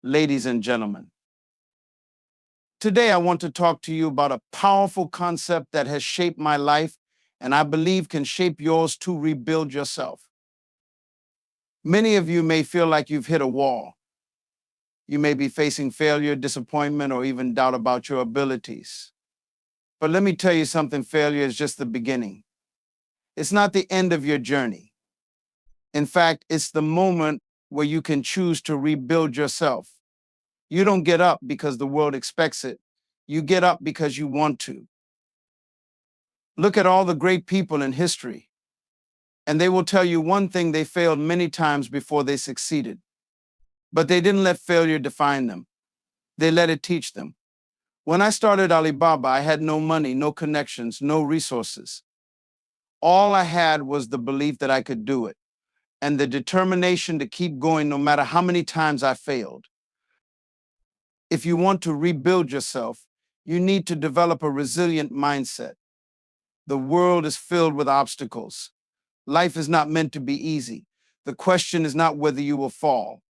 ladies and gentlemen. Today, I want to talk to you about a powerful concept that has shaped my life and I believe can shape yours to rebuild yourself. Many of you may feel like you've hit a wall. You may be facing failure, disappointment, or even doubt about your abilities. But let me tell you something, failure is just the beginning. It's not the end of your journey. In fact, it's the moment where you can choose to rebuild yourself. You don't get up because the world expects it. You get up because you want to. Look at all the great people in history, and they will tell you one thing: they failed many times before they succeeded. But they didn't let failure define them. They let it teach them. When I started Alibaba, I had no money, no connections, no resources. All I had was the belief that I could do it and the determination to keep going no matter how many times I failed. If you want to rebuild yourself, you need to develop a resilient mindset. The world is filled with obstacles. Life is not meant to be easy. The question is not whether you will fall.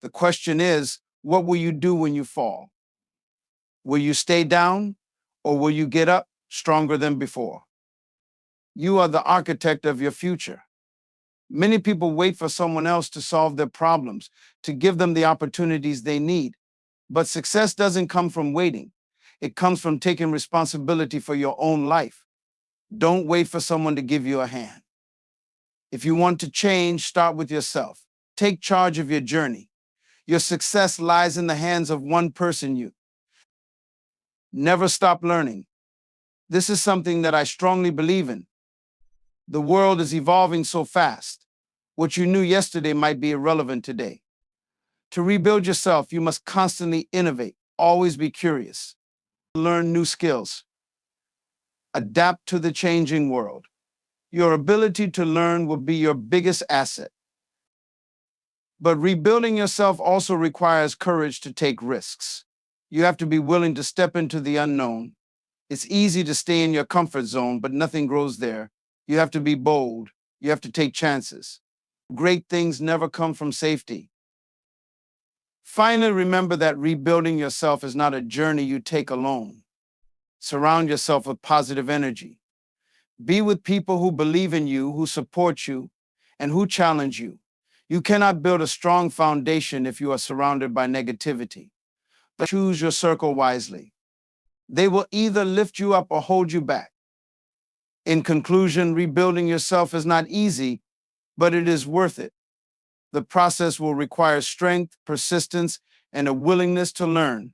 The question is, what will you do when you fall? Will you stay down, or will you get up stronger than before? You are the architect of your future. Many people wait for someone else to solve their problems, to give them the opportunities they need. But success doesn't come from waiting. It comes from taking responsibility for your own life. Don't wait for someone to give you a hand. If you want to change, start with yourself. Take charge of your journey. Your success lies in the hands of one person. You never stop learning. This is something that I strongly believe in. The world is evolving so fast. What you knew yesterday might be irrelevant today. To rebuild yourself, you must constantly innovate, always be curious, learn new skills, adapt to the changing world. Your ability to learn will be your biggest asset. But rebuilding yourself also requires courage to take risks. You have to be willing to step into the unknown. It's easy to stay in your comfort zone, but nothing grows there. You have to be bold. You have to take chances. Great things never come from safety. Finally, remember that rebuilding yourself is not a journey you take alone. Surround yourself with positive energy. Be with people who believe in you, who support you, and who challenge you. You cannot build a strong foundation if you are surrounded by negativity. But choose your circle wisely. They will either lift you up or hold you back. In conclusion, rebuilding yourself is not easy, but it is worth it. The process will require strength, persistence, and a willingness to learn.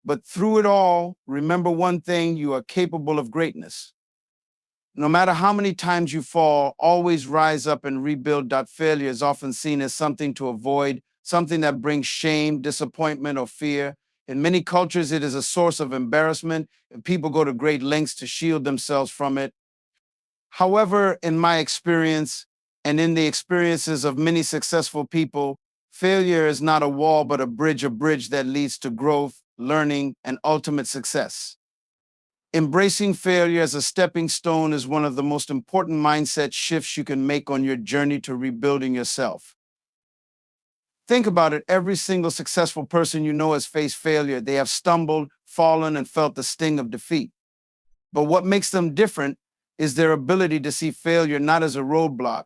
But through it all, remember one thing: you are capable of greatness. No matter how many times you fall, always rise up and rebuild. Failure is often seen as something to avoid, something that brings shame, disappointment, or fear. In many cultures, it is a source of embarrassment, and people go to great lengths to shield themselves from it. However, in my experience, and in the experiences of many successful people, failure is not a wall, but a bridge that leads to growth, learning, and ultimate success. Embracing failure as a stepping stone is one of the most important mindset shifts you can make on your journey to rebuilding yourself. Think about it. Every single successful person you know has faced failure. They have stumbled, fallen, and felt the sting of defeat. But what makes them different is their ability to see failure not as a roadblock,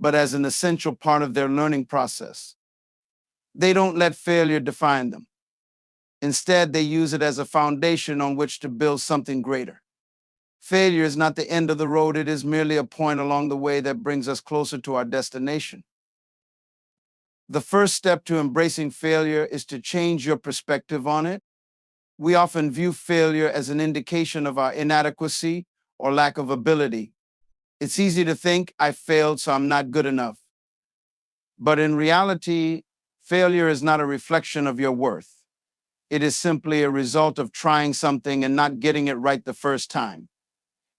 but as an essential part of their learning process. They don't let failure define them. Instead, they use it as a foundation on which to build something greater. Failure is not the end of the road. It is merely a point along the way that brings us closer to our destination. The first step to embracing failure is to change your perspective on it. We often view failure as an indication of our inadequacy or lack of ability. It's easy to think, I failed, so I'm not good enough. But in reality, failure is not a reflection of your worth. It is simply a result of trying something and not getting it right the first time.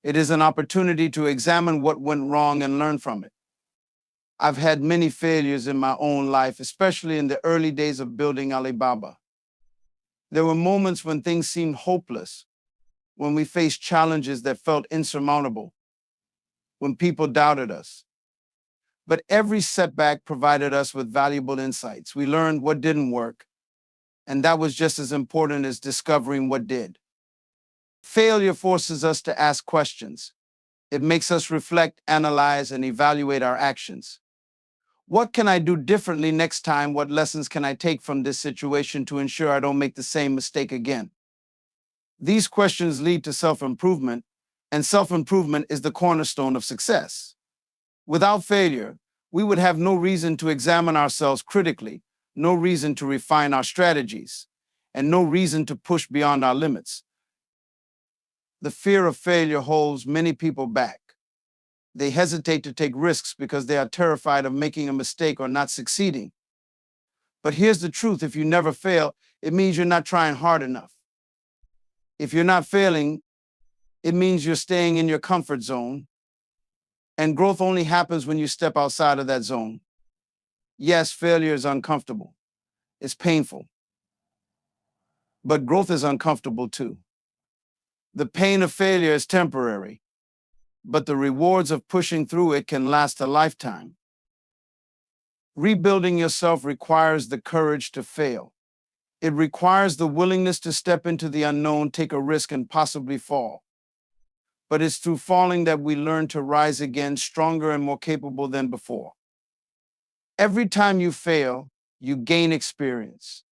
It is an opportunity to examine what went wrong and learn from it. I've had many failures in my own life, especially in the early days of building Alibaba. There were moments when things seemed hopeless, when we faced challenges that felt insurmountable, when people doubted us. But every setback provided us with valuable insights. We learned what didn't work, and that was just as important as discovering what did. Failure forces us to ask questions. It makes us reflect, analyze, and evaluate our actions. What can I do differently next time? What lessons can I take from this situation to ensure I don't make the same mistake again? These questions lead to self-improvement, and self-improvement is the cornerstone of success. Without failure, we would have no reason to examine ourselves critically, no reason to refine our strategies, and no reason to push beyond our limits. The fear of failure holds many people back. They hesitate to take risks because they are terrified of making a mistake or not succeeding. But here's the truth: if you never fail, it means you're not trying hard enough. If you're not failing, it means you're staying in your comfort zone. And growth only happens when you step outside of that zone. Yes, failure is uncomfortable. It's painful. But growth is uncomfortable too. The pain of failure is temporary, but the rewards of pushing through it can last a lifetime. Rebuilding yourself requires the courage to fail. It requires the willingness to step into the unknown, take a risk, and possibly fall. But it's through falling that we learn to rise again, stronger and more capable than before. Every time you fail, you gain experience.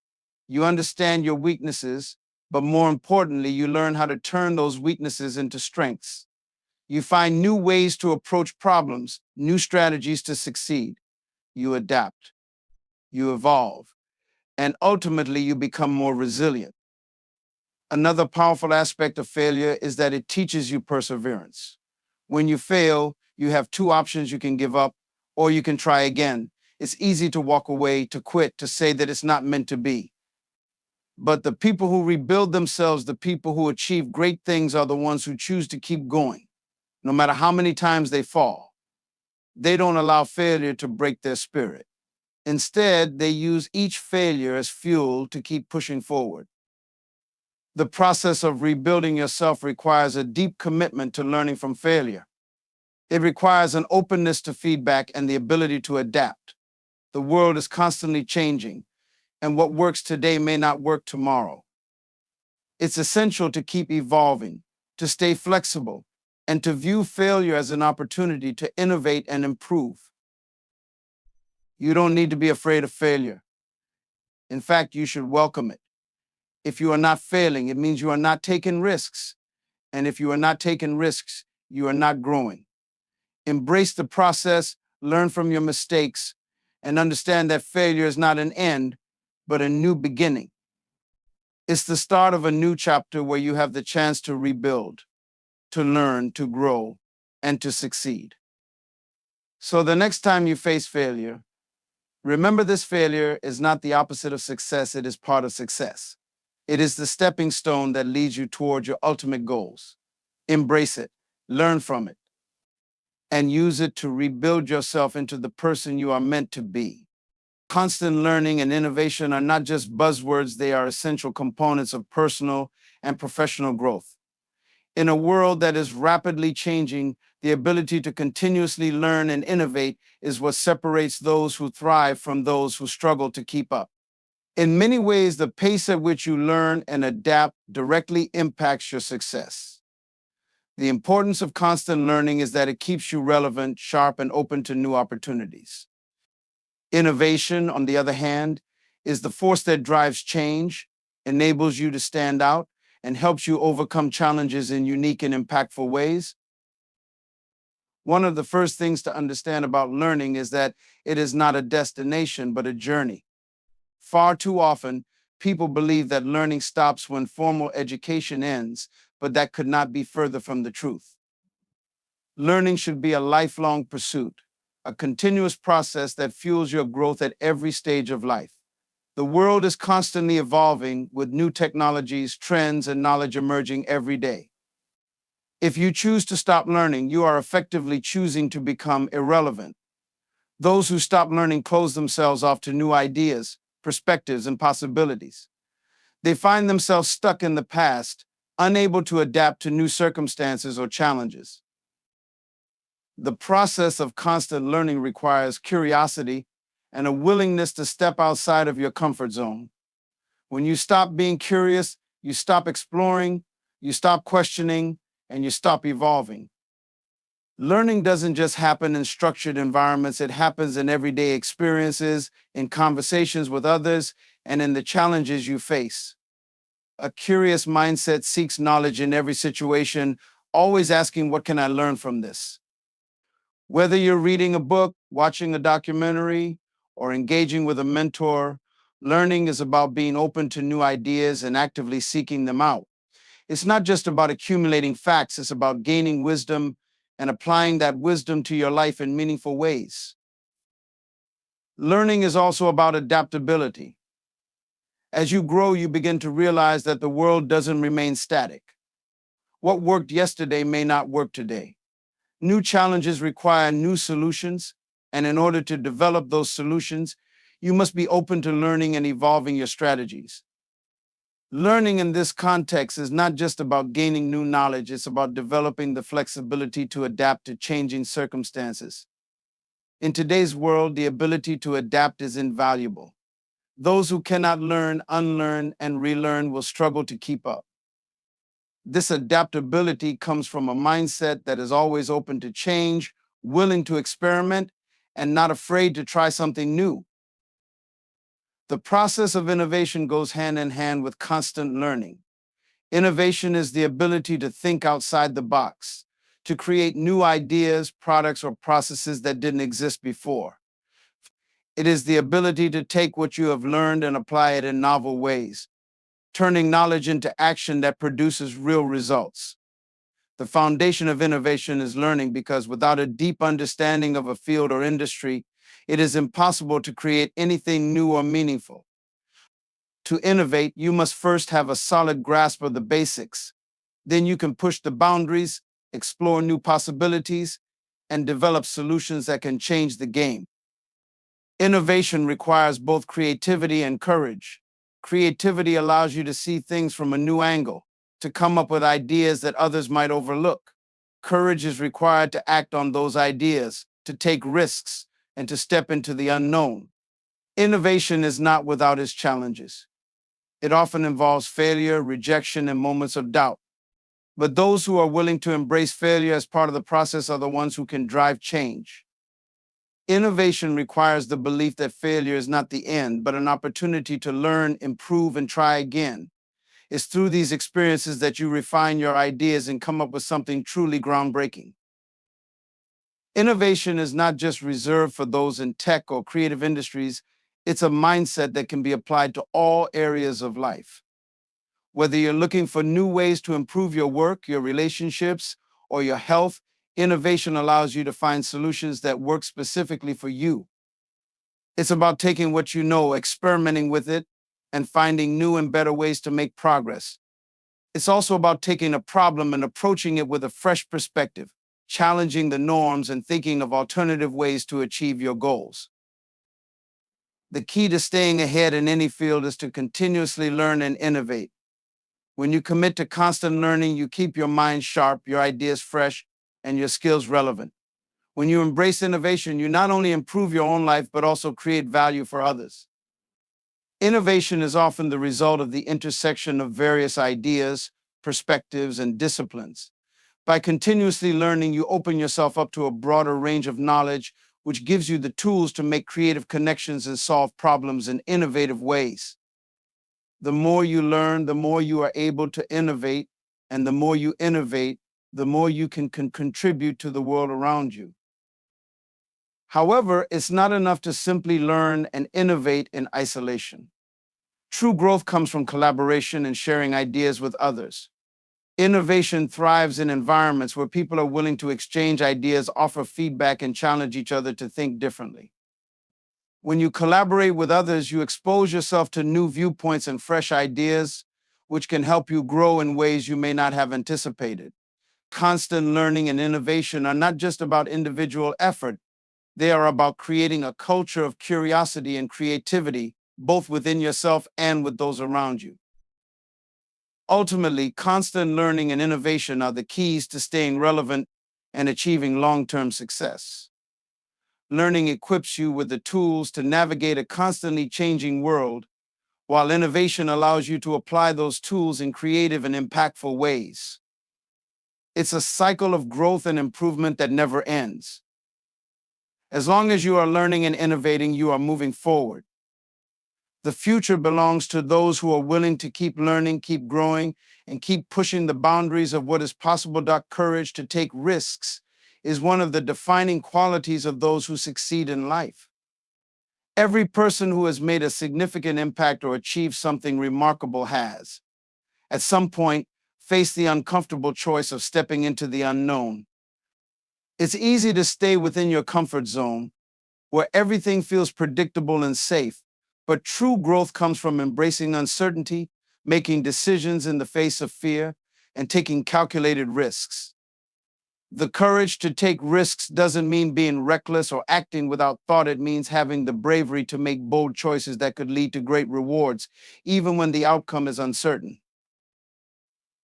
You understand your weaknesses, but more importantly, you learn how to turn those weaknesses into strengths. You find new ways to approach problems, new strategies to succeed. You adapt, you evolve, and ultimately you become more resilient. Another powerful aspect of failure is that it teaches you perseverance. When you fail, you have two options: you can give up or you can try again. It's easy to walk away, to quit, to say that it's not meant to be. But the people who rebuild themselves, the people who achieve great things, are the ones who choose to keep going, no matter how many times they fall. They don't allow failure to break their spirit. Instead, they use each failure as fuel to keep pushing forward. The process of rebuilding yourself requires a deep commitment to learning from failure. It requires an openness to feedback and the ability to adapt. The world is constantly changing, and what works today may not work tomorrow. It's essential to keep evolving, to stay flexible, and to view failure as an opportunity to innovate and improve. You don't need to be afraid of failure. In fact, you should welcome it. If you are not failing, it means you are not taking risks. And if you are not taking risks, you are not growing. Embrace the process, learn from your mistakes, and understand that failure is not an end, but a new beginning. It's the start of a new chapter where you have the chance to rebuild, to learn, to grow, and to succeed. So the next time you face failure, remember this: failure is not the opposite of success, it is part of success. It is the stepping stone that leads you toward your ultimate goals. Embrace it, learn from it, and use it to rebuild yourself into the person you are meant to be. Constant learning and innovation are not just buzzwords, they are essential components of personal and professional growth. In a world that is rapidly changing, the ability to continuously learn and innovate is what separates those who thrive from those who struggle to keep up. In many ways, the pace at which you learn and adapt directly impacts your success. The importance of constant learning is that it keeps you relevant, sharp, and open to new opportunities. Innovation, on the other hand, is the force that drives change, enables you to stand out, and helps you overcome challenges in unique and impactful ways. One of the first things to understand about learning is that it is not a destination, but a journey. Far too often, people believe that learning stops when formal education ends, but that could not be further from the truth. Learning should be a lifelong pursuit, a continuous process that fuels your growth at every stage of life. The world is constantly evolving, with new technologies, trends, and knowledge emerging every day. If you choose to stop learning, you are effectively choosing to become irrelevant. Those who stop learning close themselves off to new ideas, perspectives, and possibilities. They find themselves stuck in the past, unable to adapt to new circumstances or challenges. The process of constant learning requires curiosity and a willingness to step outside of your comfort zone. When you stop being curious, you stop exploring, you stop questioning, and you stop evolving. Learning doesn't just happen in structured environments, it happens in everyday experiences, in conversations with others, and in the challenges you face. A curious mindset seeks knowledge in every situation, always asking, what can I learn from this? Whether you're reading a book, watching a documentary, or engaging with a mentor, learning is about being open to new ideas and actively seeking them out. It's not just about accumulating facts, it's about gaining wisdom and applying that wisdom to your life in meaningful ways. Learning is also about adaptability. As you grow, you begin to realize that the world doesn't remain static. What worked yesterday may not work today. New challenges require new solutions, and in order to develop those solutions, you must be open to learning and evolving your strategies. Learning in this context is not just about gaining new knowledge, it's about developing the flexibility to adapt to changing circumstances. In today's world, the ability to adapt is invaluable. Those who cannot learn, unlearn, and relearn will struggle to keep up. This adaptability comes from a mindset that is always open to change, willing to experiment, and not afraid to try something new. The process of innovation goes hand in hand with constant learning. Innovation is the ability to think outside the box, to create new ideas, products, or processes that didn't exist before. It is the ability to take what you have learned and apply it in novel ways, turning knowledge into action that produces real results. The foundation of innovation is learning because without a deep understanding of a field or industry, it is impossible to create anything new or meaningful. To innovate, you must first have a solid grasp of the basics. Then you can push the boundaries, explore new possibilities, and develop solutions that can change the game. Innovation requires both creativity and courage. Creativity allows you to see things from a new angle, to come up with ideas that others might overlook. Courage is required to act on those ideas, to take risks, and to step into the unknown. Innovation is not without its challenges. It often involves failure, rejection, and moments of doubt. But those who are willing to embrace failure as part of the process are the ones who can drive change. Innovation requires the belief that failure is not the end, but an opportunity to learn, improve, and try again. It's through these experiences that you refine your ideas and come up with something truly groundbreaking. Innovation is not just reserved for those in tech or creative industries, it's a mindset that can be applied to all areas of life. Whether you're looking for new ways to improve your work, your relationships, or your health, innovation allows you to find solutions that work specifically for you. It's about taking what you know, experimenting with it, and finding new and better ways to make progress. It's also about taking a problem and approaching it with a fresh perspective, challenging the norms and thinking of alternative ways to achieve your goals. The key to staying ahead in any field is to continuously learn and innovate. When you commit to constant learning, you keep your mind sharp, your ideas fresh, and your skills relevant. When you embrace innovation, you not only improve your own life, but also create value for others. Innovation is often the result of the intersection of various ideas, perspectives, and disciplines. By continuously learning, you open yourself up to a broader range of knowledge, which gives you the tools to make creative connections and solve problems in innovative ways. The more you learn, the more you are able to innovate, and the more you innovate, the more you can contribute to the world around you. However, it's not enough to simply learn and innovate in isolation. True growth comes from collaboration and sharing ideas with others. Innovation thrives in environments where people are willing to exchange ideas, offer feedback, and challenge each other to think differently. When you collaborate with others, you expose yourself to new viewpoints and fresh ideas, which can help you grow in ways you may not have anticipated. Constant learning and innovation are not just about individual effort, they are about creating a culture of curiosity and creativity, both within yourself and with those around you. Ultimately, constant learning and innovation are the keys to staying relevant and achieving long-term success. Learning equips you with the tools to navigate a constantly changing world, while innovation allows you to apply those tools in creative and impactful ways. It's a cycle of growth and improvement that never ends. As long as you are learning and innovating, you are moving forward. The future belongs to those who are willing to keep learning, keep growing, and keep pushing the boundaries of what is possible. Courage to take risks is one of the defining qualities of those who succeed in life. Every person who has made a significant impact or achieved something remarkable has, at some point, faced the uncomfortable choice of stepping into the unknown. It's easy to stay within your comfort zone, where everything feels predictable and safe, but true growth comes from embracing uncertainty, making decisions in the face of fear, and taking calculated risks. The courage to take risks doesn't mean being reckless or acting without thought. It means having the bravery to make bold choices that could lead to great rewards, even when the outcome is uncertain.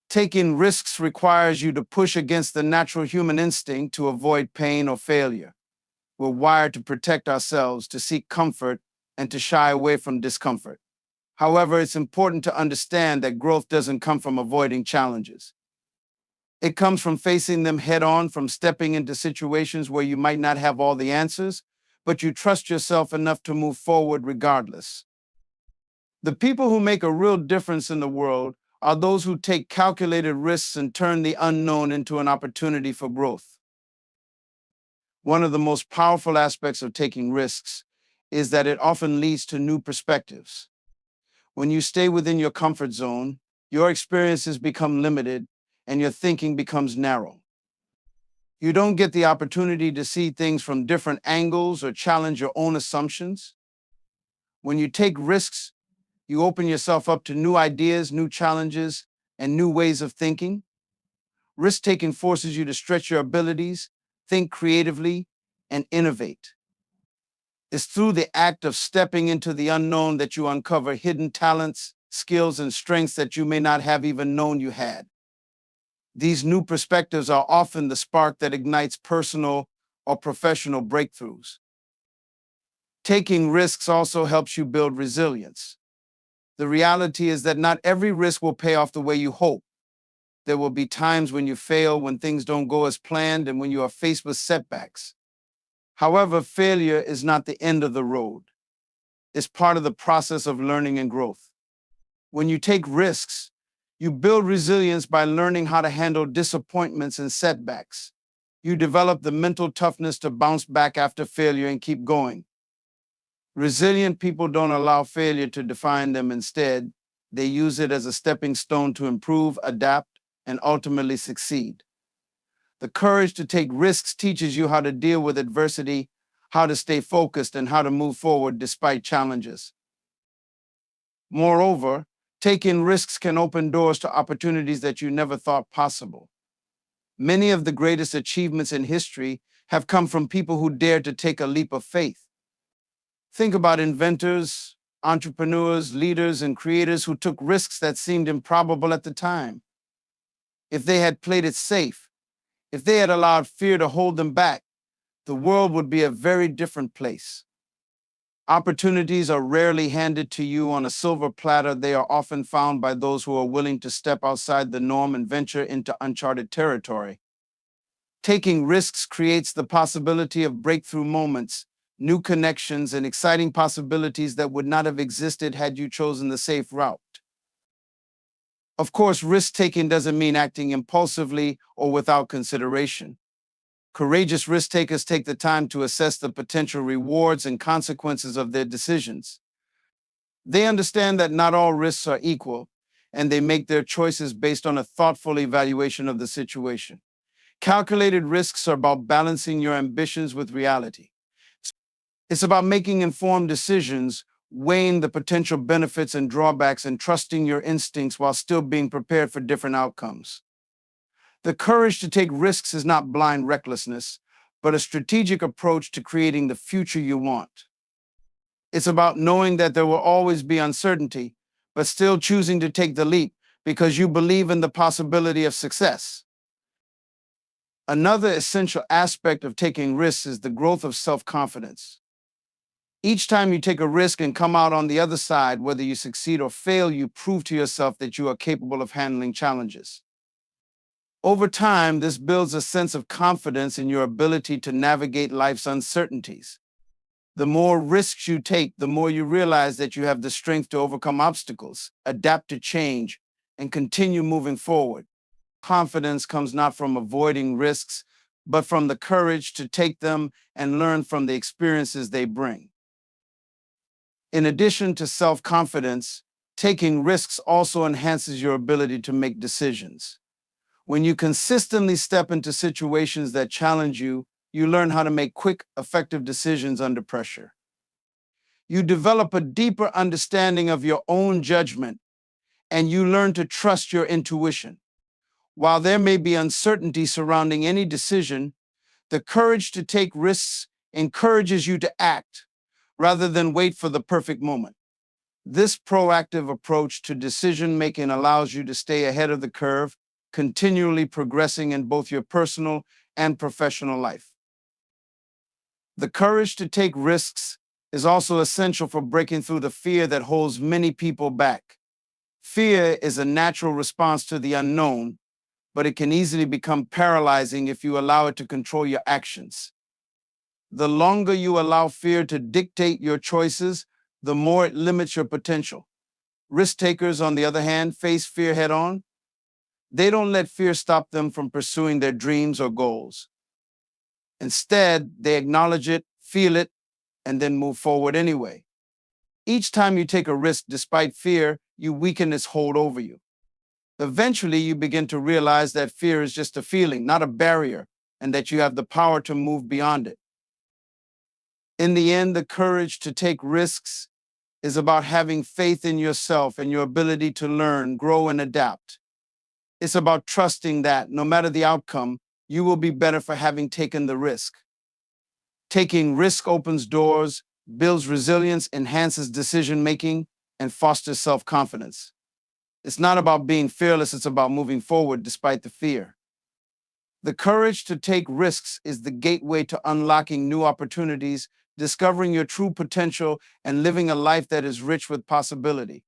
Taking risks requires you to push against the natural human instinct to avoid pain or failure. We're wired to protect ourselves, to seek comfort, and to shy away from discomfort. However, it's important to understand that growth doesn't come from avoiding challenges. It comes from facing them head on, from stepping into situations where you might not have all the answers, but you trust yourself enough to move forward regardless. The people who make a real difference in the world are those who take calculated risks and turn the unknown into an opportunity for growth. One of the most powerful aspects of taking risks is that it often leads to new perspectives. When you stay within your comfort zone, your experiences become limited and your thinking becomes narrow. You don't get the opportunity to see things from different angles or challenge your own assumptions. When you take risks, you open yourself up to new ideas, new challenges, and new ways of thinking. Risk-taking forces you to stretch your abilities, think creatively, and innovate. It's through the act of stepping into the unknown that you uncover hidden talents, skills, and strengths that you may not have even known you had. These new perspectives are often the spark that ignites personal or professional breakthroughs. Taking risks also helps you build resilience. The reality is that not every risk will pay off the way you hope. There will be times when you fail, when things don't go as planned, and when you are faced with setbacks. However, failure is not the end of the road. It's part of the process of learning and growth. When you take risks, you build resilience by learning how to handle disappointments and setbacks. You develop the mental toughness to bounce back after failure and keep going. Resilient people don't allow failure to define them. Instead, they use it as a stepping stone to improve, adapt, and ultimately succeed. The courage to take risks teaches you how to deal with adversity, how to stay focused, and how to move forward despite challenges. Moreover, taking risks can open doors to opportunities that you never thought possible. Many of the greatest achievements in history have come from people who dared to take a leap of faith. Think about inventors, entrepreneurs, leaders, and creators who took risks that seemed improbable at the time. If they had played it safe, if they had allowed fear to hold them back, the world would be a very different place. Opportunities are rarely handed to you on a silver platter. They are often found by those who are willing to step outside the norm and venture into uncharted territory. Taking risks creates the possibility of breakthrough moments, new connections, and exciting possibilities that would not have existed had you chosen the safe route. Of course, risk-taking doesn't mean acting impulsively or without consideration. Courageous risk-takers take the time to assess the potential rewards and consequences of their decisions. They understand that not all risks are equal, and they make their choices based on a thoughtful evaluation of the situation. Calculated risks are about balancing your ambitions with reality. It's about making informed decisions, weighing the potential benefits and drawbacks, and trusting your instincts while still being prepared for different outcomes. The courage to take risks is not blind recklessness, but a strategic approach to creating the future you want. It's about knowing that there will always be uncertainty, but still choosing to take the leap because you believe in the possibility of success. Another essential aspect of taking risks is the growth of self-confidence. Each time you take a risk and come out on the other side, whether you succeed or fail, you prove to yourself that you are capable of handling challenges. Over time, this builds a sense of confidence in your ability to navigate life's uncertainties. The more risks you take, the more you realize that you have the strength to overcome obstacles, adapt to change, and continue moving forward. Confidence comes not from avoiding risks, but from the courage to take them and learn from the experiences they bring. In addition to self-confidence, taking risks also enhances your ability to make decisions. When you consistently step into situations that challenge you, you learn how to make quick, effective decisions under pressure. You develop a deeper understanding of your own judgment, and you learn to trust your intuition. While there may be uncertainty surrounding any decision, the courage to take risks encourages you to act rather than wait for the perfect moment. This proactive approach to decision-making allows you to stay ahead of the curve, continually progressing in both your personal and professional life. The courage to take risks is also essential for breaking through the fear that holds many people back. Fear is a natural response to the unknown, but it can easily become paralyzing if you allow it to control your actions. The longer you allow fear to dictate your choices, the more it limits your potential. Risk takers, on the other hand, face fear head on. They don't let fear stop them from pursuing their dreams or goals. Instead, they acknowledge it, feel it, and then move forward anyway. Each time you take a risk despite fear, you weaken its hold over you. Eventually, you begin to realize that fear is just a feeling, not a barrier, and that you have the power to move beyond it. In the end, the courage to take risks is about having faith in yourself and your ability to learn, grow, and adapt. It's about trusting that, no matter the outcome, you will be better for having taken the risk. Taking risk opens doors, builds resilience, enhances decision-making, and fosters self-confidence. It's not about being fearless, it's about moving forward despite the fear. The courage to take risks is the gateway to unlocking new opportunities, discovering your true potential, and living a life that is rich with possibility.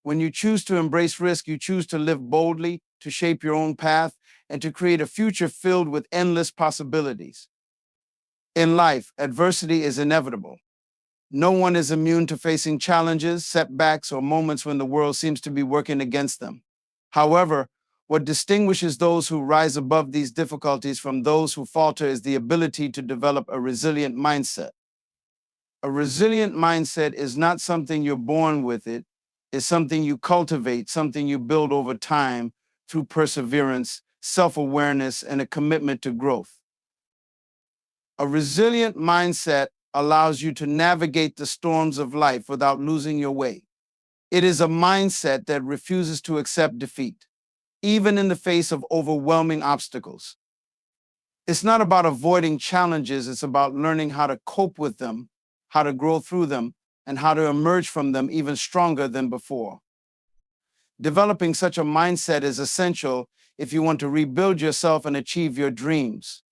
When you choose to embrace risk, you choose to live boldly, to shape your own path, and to create a future filled with endless possibilities. In life, adversity is inevitable. No one is immune to facing challenges, setbacks, or moments when the world seems to be working against them. However, what distinguishes those who rise above these difficulties from those who falter is the ability to develop a resilient mindset. A resilient mindset is not something you're born with, it's something you cultivate, something you build over time through perseverance, self-awareness, and a commitment to growth. A resilient mindset allows you to navigate the storms of life without losing your way. It is a mindset that refuses to accept defeat, even in the face of overwhelming obstacles. It's not about avoiding challenges, it's about learning how to cope with them, how to grow through them, and how to emerge from them even stronger than before. Developing such a mindset is essential if you want to rebuild yourself and achieve your dreams.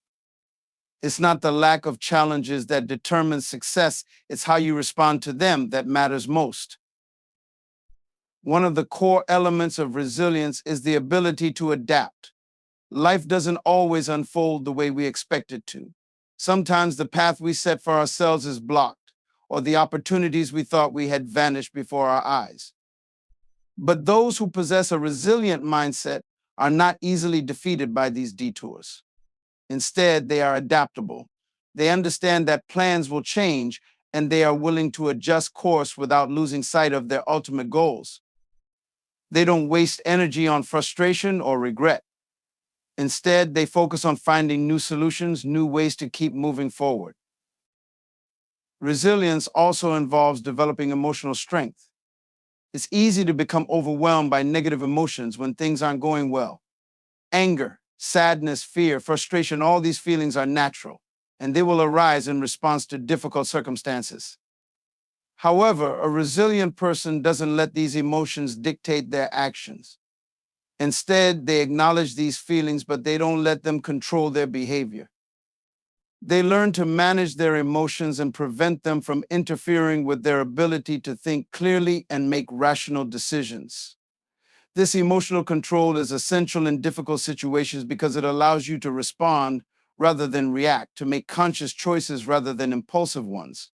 It's not the lack of challenges that determines success, it's how you respond to them that matters most. One of the core elements of resilience is the ability to adapt. Life doesn't always unfold the way we expect it to. Sometimes the path we set for ourselves is blocked, or the opportunities we thought we had vanished before our eyes. But those who possess a resilient mindset are not easily defeated by these detours. Instead, they are adaptable. They understand that plans will change, and they are willing to adjust course without losing sight of their ultimate goals. They don't waste energy on frustration or regret. Instead, they focus on finding new solutions, new ways to keep moving forward. Resilience also involves developing emotional strength. It's easy to become overwhelmed by negative emotions when things aren't going well. Anger, sadness, fear, frustration, all these feelings are natural, and they will arise in response to difficult circumstances. However, a resilient person doesn't let these emotions dictate their actions. Instead, they acknowledge these feelings, but they don't let them control their behavior. They learn to manage their emotions and prevent them from interfering with their ability to think clearly and make rational decisions. This emotional control is essential in difficult situations because it allows you to respond rather than react, to make conscious choices rather than impulsive ones.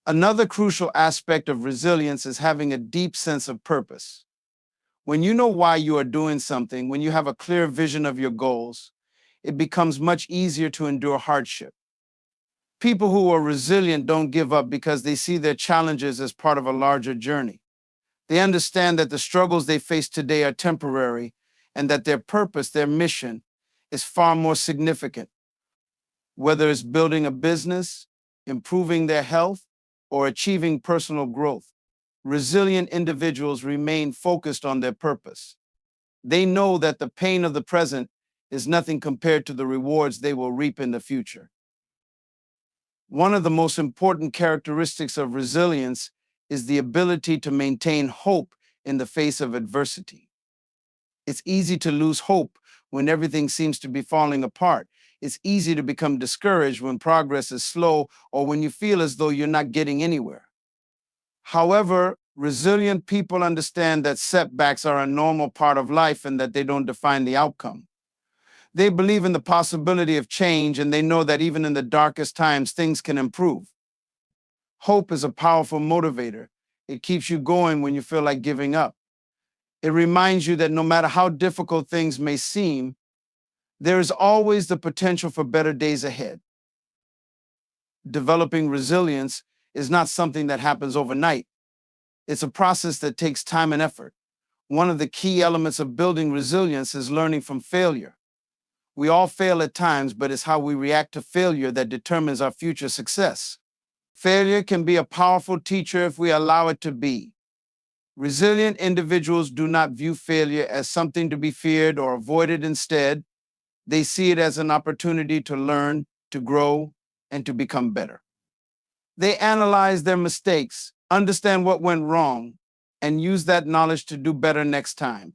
Another crucial aspect of resilience is having a deep sense of purpose. When you know why you are doing something, when you have a clear vision of your goals, it becomes much easier to endure hardship. People who are resilient don't give up because they see their challenges as part of a larger journey. They understand that the struggles they face today are temporary and that their purpose, their mission, is far more significant. Whether it's building a business, improving their health, or achieving personal growth, resilient individuals remain focused on their purpose. They know that the pain of the present is nothing compared to the rewards they will reap in the future. One of the most important characteristics of resilience is the ability to maintain hope in the face of adversity. It's easy to lose hope when everything seems to be falling apart. It's easy to become discouraged when progress is slow or when you feel as though you're not getting anywhere. However, resilient people understand that setbacks are a normal part of life and that they don't define the outcome. They believe in the possibility of change, and they know that even in the darkest times, things can improve. Hope is a powerful motivator. It keeps you going when you feel like giving up. It reminds you that no matter how difficult things may seem, there is always the potential for better days ahead. Developing resilience is not something that happens overnight. It's a process that takes time and effort. One of the key elements of building resilience is learning from failure. We all fail at times, but it's how we react to failure that determines our future success. Failure can be a powerful teacher if we allow it to be. Resilient individuals do not view failure as something to be feared or avoided. Instead, they see it as an opportunity to learn, to grow, and to become better. They analyze their mistakes, understand what went wrong, and use that knowledge to do better next time.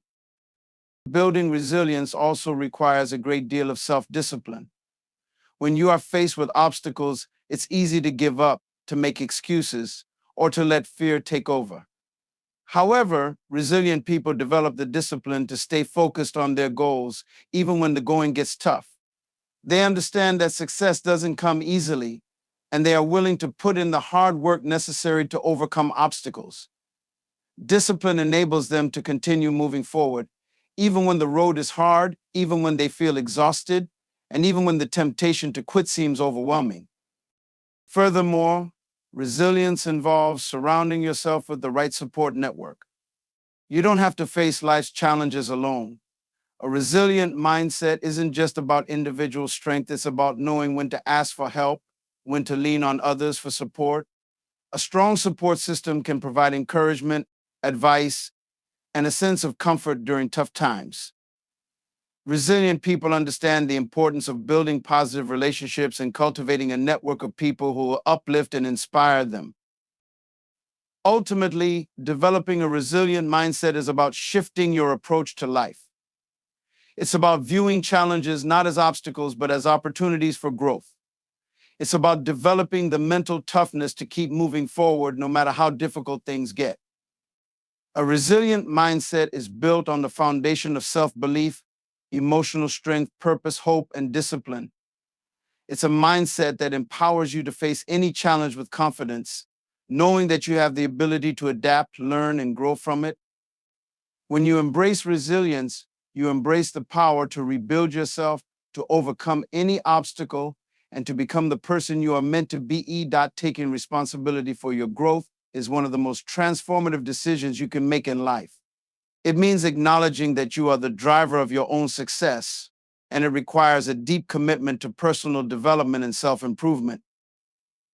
Building resilience also requires a great deal of self-discipline. When you are faced with obstacles, it's easy to give up, to make excuses, or to let fear take over. However, resilient people develop the discipline to stay focused on their goals, even when the going gets tough. They understand that success doesn't come easily, and they are willing to put in the hard work necessary to overcome obstacles. Discipline enables them to continue moving forward, even when the road is hard, even when they feel exhausted, and even when the temptation to quit seems overwhelming. Furthermore, resilience involves surrounding yourself with the right support network. You don't have to face life's challenges alone. A resilient mindset isn't just about individual strength, it's about knowing when to ask for help, when to lean on others for support. A strong support system can provide encouragement, advice, and a sense of comfort during tough times. Resilient people understand the importance of building positive relationships and cultivating a network of people who will uplift and inspire them. Ultimately, developing a resilient mindset is about shifting your approach to life. It's about viewing challenges not as obstacles, but as opportunities for growth. It's about developing the mental toughness to keep moving forward no matter how difficult things get. A resilient mindset is built on the foundation of self-belief, emotional strength, purpose, hope, and discipline. It's a mindset that empowers you to face any challenge with confidence, knowing that you have the ability to adapt, learn, and grow from it. When you embrace resilience, you embrace the power to rebuild yourself, to overcome any obstacle, and to become the person you are meant to be. Taking responsibility for your growth is one of the most transformative decisions you can make in life. It means acknowledging that you are the driver of your own success, and it requires a deep commitment to personal development and self-improvement.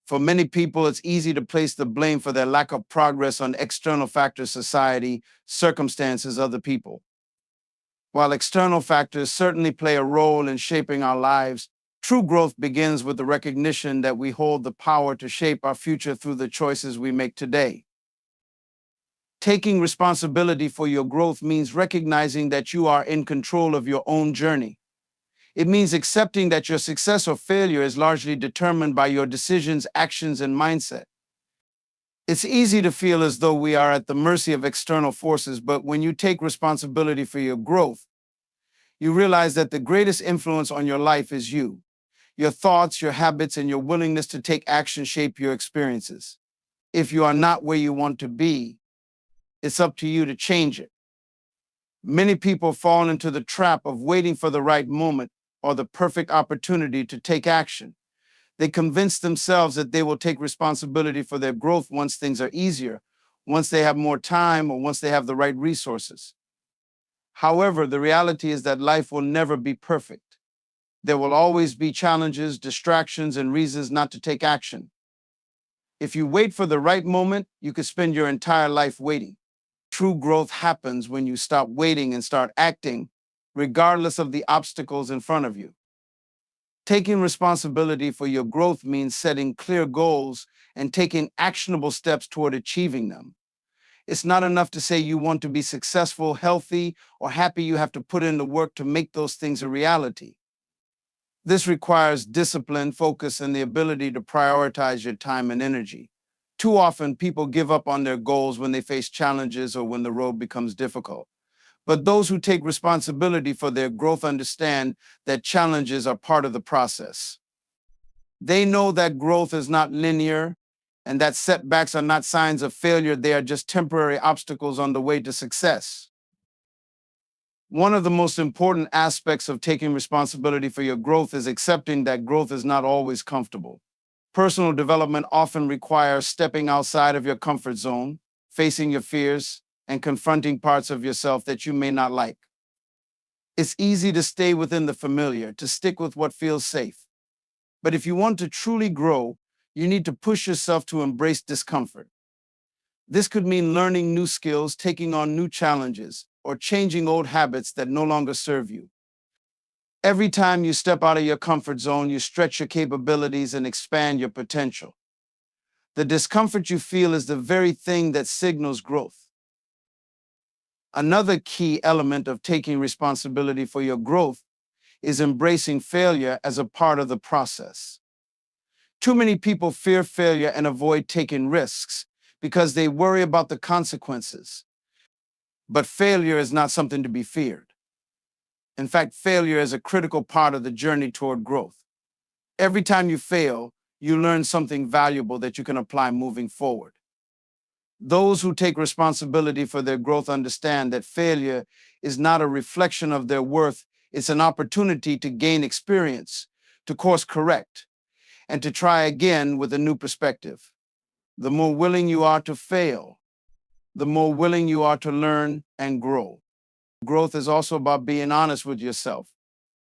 For many people, it's easy to place the blame for their lack of progress on external factors: society, circumstances, other people. While external factors certainly play a role in shaping our lives, true growth begins with the recognition that we hold the power to shape our future through the choices we make today. Taking responsibility for your growth means recognizing that you are in control of your own journey. It means accepting that your success or failure is largely determined by your decisions, actions, and mindset. It's easy to feel as though we are at the mercy of external forces, but when you take responsibility for your growth, you realize that the greatest influence on your life is you. Your thoughts, your habits, and your willingness to take action shape your experiences. If you are not where you want to be, it's up to you to change it. Many people fall into the trap of waiting for the right moment or the perfect opportunity to take action. They convince themselves that they will take responsibility for their growth once things are easier, once they have more time, or once they have the right resources. However, the reality is that life will never be perfect. There will always be challenges, distractions, and reasons not to take action. If you wait for the right moment, you could spend your entire life waiting. True growth happens when you stop waiting and start acting, regardless of the obstacles in front of you. Taking responsibility for your growth means setting clear goals and taking actionable steps toward achieving them. It's not enough to say you want to be successful, healthy, or happy. You have to put in the work to make those things a reality. This requires discipline, focus, and the ability to prioritize your time and energy. Too often, people give up on their goals when they face challenges or when the road becomes difficult. But those who take responsibility for their growth understand that challenges are part of the process. They know that growth is not linear and that setbacks are not signs of failure. They are just temporary obstacles on the way to success. One of the most important aspects of taking responsibility for your growth is accepting that growth is not always comfortable. Personal development often requires stepping outside of your comfort zone, facing your fears, and confronting parts of yourself that you may not like. It's easy to stay within the familiar, to stick with what feels safe. But if you want to truly grow, you need to push yourself to embrace discomfort. This could mean learning new skills, taking on new challenges, or changing old habits that no longer serve you. Every time you step out of your comfort zone, you stretch your capabilities and expand your potential. The discomfort you feel is the very thing that signals growth. Another key element of taking responsibility for your growth is embracing failure as a part of the process. Too many people fear failure and avoid taking risks because they worry about the consequences. But failure is not something to be feared. In fact, failure is a critical part of the journey toward growth. Every time you fail, you learn something valuable that you can apply moving forward. Those who take responsibility for their growth understand that failure is not a reflection of their worth. It's an opportunity to gain experience, to course correct, and to try again with a new perspective. The more willing you are to fail, the more willing you are to learn and grow. Growth is also about being honest with yourself.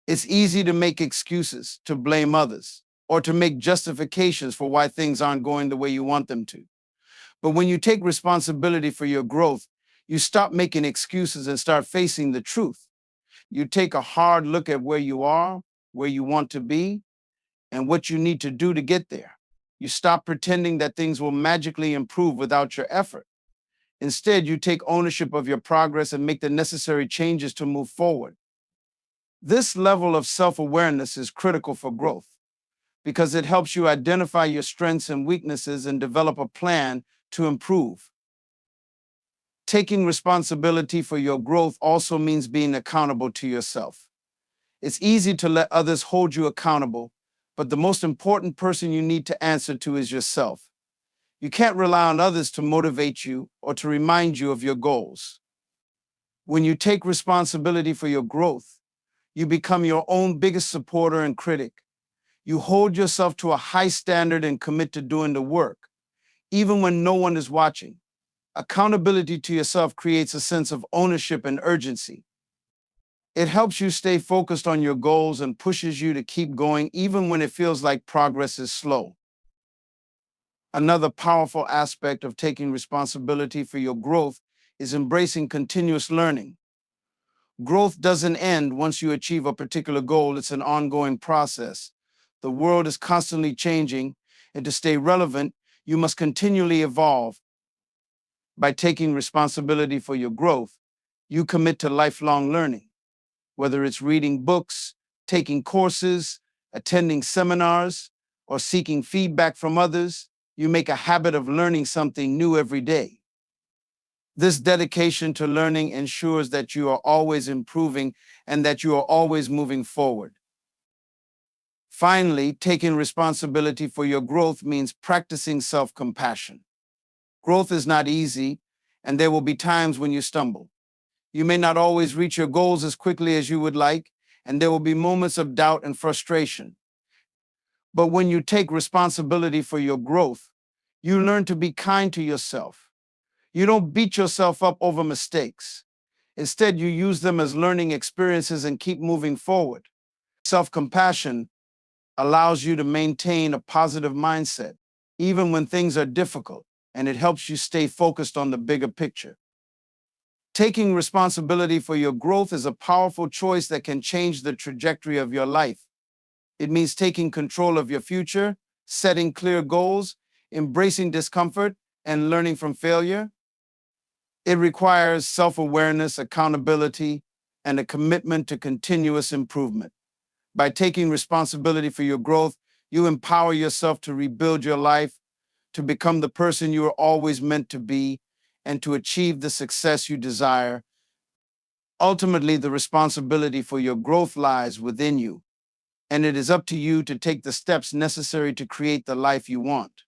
It's easy to make excuses, to blame others, or to make justifications for why things aren't going the way you want them to. But when you take responsibility for your growth, you stop making excuses and start facing the truth. You take a hard look at where you are, where you want to be, and what you need to do to get there. You stop pretending that things will magically improve without your effort. Instead, you take ownership of your progress and make the necessary changes to move forward. This level of self-awareness is critical for growth because it helps you identify your strengths and weaknesses and develop a plan to improve. Taking responsibility for your growth also means being accountable to yourself. It's easy to let others hold you accountable, but the most important person you need to answer to is yourself. You can't rely on others to motivate you or to remind you of your goals. When you take responsibility for your growth, you become your own biggest supporter and critic. You hold yourself to a high standard and commit to doing the work, even when no one is watching. Accountability to yourself creates a sense of ownership and urgency. It helps you stay focused on your goals and pushes you to keep going even when it feels like progress is slow. Another powerful aspect of taking responsibility for your growth is embracing continuous learning. Growth doesn't end once you achieve a particular goal. It's an ongoing process. The world is constantly changing, and to stay relevant, you must continually evolve. By taking responsibility for your growth, you commit to lifelong learning. Whether it's reading books, taking courses, attending seminars, or seeking feedback from others, you make a habit of learning something new every day. This dedication to learning ensures that you are always improving and that you are always moving forward. Finally, taking responsibility for your growth means practicing self-compassion. Growth is not easy, and there will be times when you stumble. You may not always reach your goals as quickly as you would like, and there will be moments of doubt and frustration. But when you take responsibility for your growth, you learn to be kind to yourself. You don't beat yourself up over mistakes. Instead, you use them as learning experiences and keep moving forward. Self-compassion allows you to maintain a positive mindset, even when things are difficult, and it helps you stay focused on the bigger picture. Taking responsibility for your growth is a powerful choice that can change the trajectory of your life. It means taking control of your future, setting clear goals, embracing discomfort, and learning from failure. It requires self-awareness, accountability, and a commitment to continuous improvement. By taking responsibility for your growth, you empower yourself to rebuild your life, to become the person you are always meant to be, and to achieve the success you desire. Ultimately, the responsibility for your growth lies within you, and it is up to you to take the steps necessary to create the life you want.